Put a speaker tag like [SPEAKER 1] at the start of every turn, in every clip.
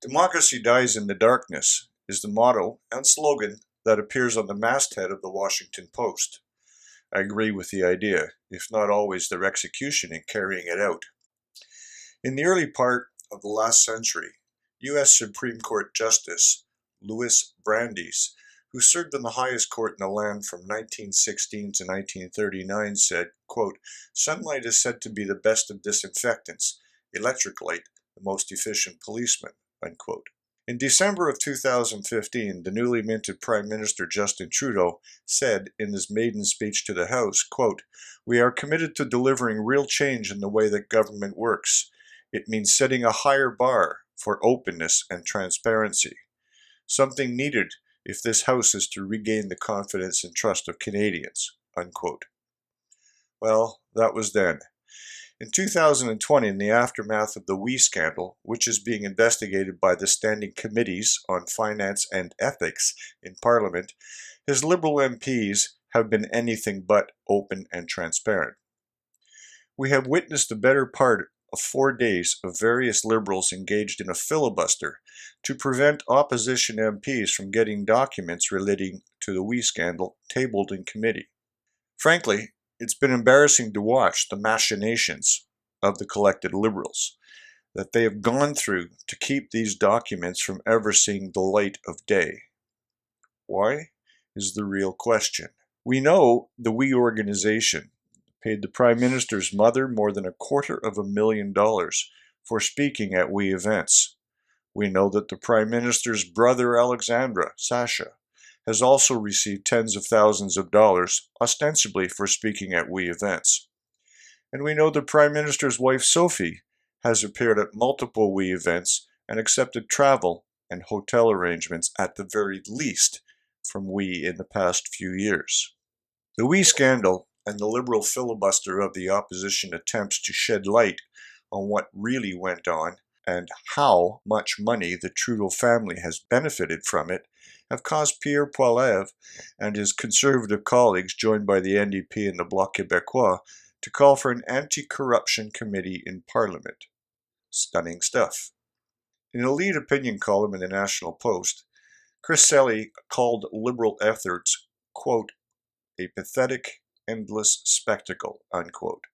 [SPEAKER 1] Democracy dies in the darkness is the motto and slogan that appears on the masthead of the Washington Post. I agree with the idea, if not always their execution in carrying it out. In the early part of the last century, U.S. Supreme Court Justice Louis Brandeis, who served in the highest court in the land from 1916 to 1939, said, quote, "Sunlight is said to be the best of disinfectants, electric light the most efficient policeman," unquote. In December of 2015, the newly minted Prime Minister Justin Trudeau said in his maiden speech to the House, quote, "We are committed to delivering real change in the way that government works. It means setting a higher bar for openness and transparency, something needed if this House is to regain the confidence and trust of Canadians," unquote. Well, that was then. In 2020, in the aftermath of the scandal, which is being investigated by the Standing Committees on Finance and Ethics in Parliament, his Liberal MPs have been anything but open and transparent. We have witnessed the better part of 4 days of various Liberals engaged in a filibuster to prevent opposition MPs from getting documents relating to the scandal tabled in committee. Frankly, it's been embarrassing to watch the machinations of the collected Liberals that they have gone through to keep these documents from ever seeing the light of day. Why is the real question. We know the organization paid the Prime Minister's mother more than $250,000 for speaking at events. We know that the Prime Minister's brother Alexandra, Sasha, has also received tens of thousands of dollars, ostensibly for speaking at events. And we know the Prime Minister's wife, Sophie, has appeared at multiple events and accepted travel and hotel arrangements at the very least from in the past few years. The scandal and the Liberal filibuster of the opposition attempts to shed light on what really went on and how much money the Trudeau family has benefited from it have caused Pierre Poilievre and his Conservative colleagues, joined by the NDP and the Bloc Québécois, to call for an anti-corruption committee in Parliament. Stunning stuff. In a lead opinion column in the National Post, Chris Selly called Liberal efforts, quote, "a pathetic, endless spectacle," unquote.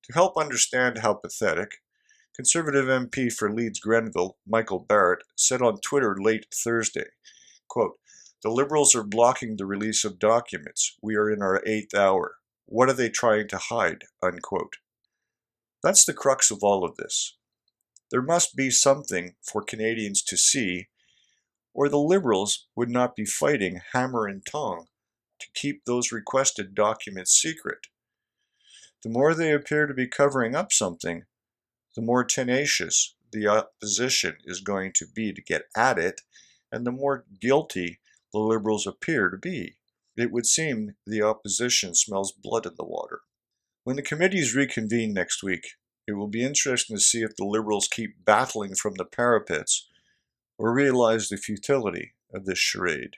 [SPEAKER 1] To help understand how pathetic, Conservative MP for Leeds Grenville, Michael Barrett, said on Twitter late Thursday, quote, "The Liberals are blocking the release of documents. We are in our 8th hour. What are they trying to hide?" Unquote. That's the crux of all of this. There must be something for Canadians to see, or the Liberals would not be fighting hammer and tong to keep those requested documents secret. The more they appear to be covering up something, the more tenacious the opposition is going to be to get at it, and the more guilty the Liberals appear to be. It would seem the opposition smells blood in the water. When the committees reconvene next week, it will be interesting to see if the Liberals keep battling from the parapets or realize the futility of this charade.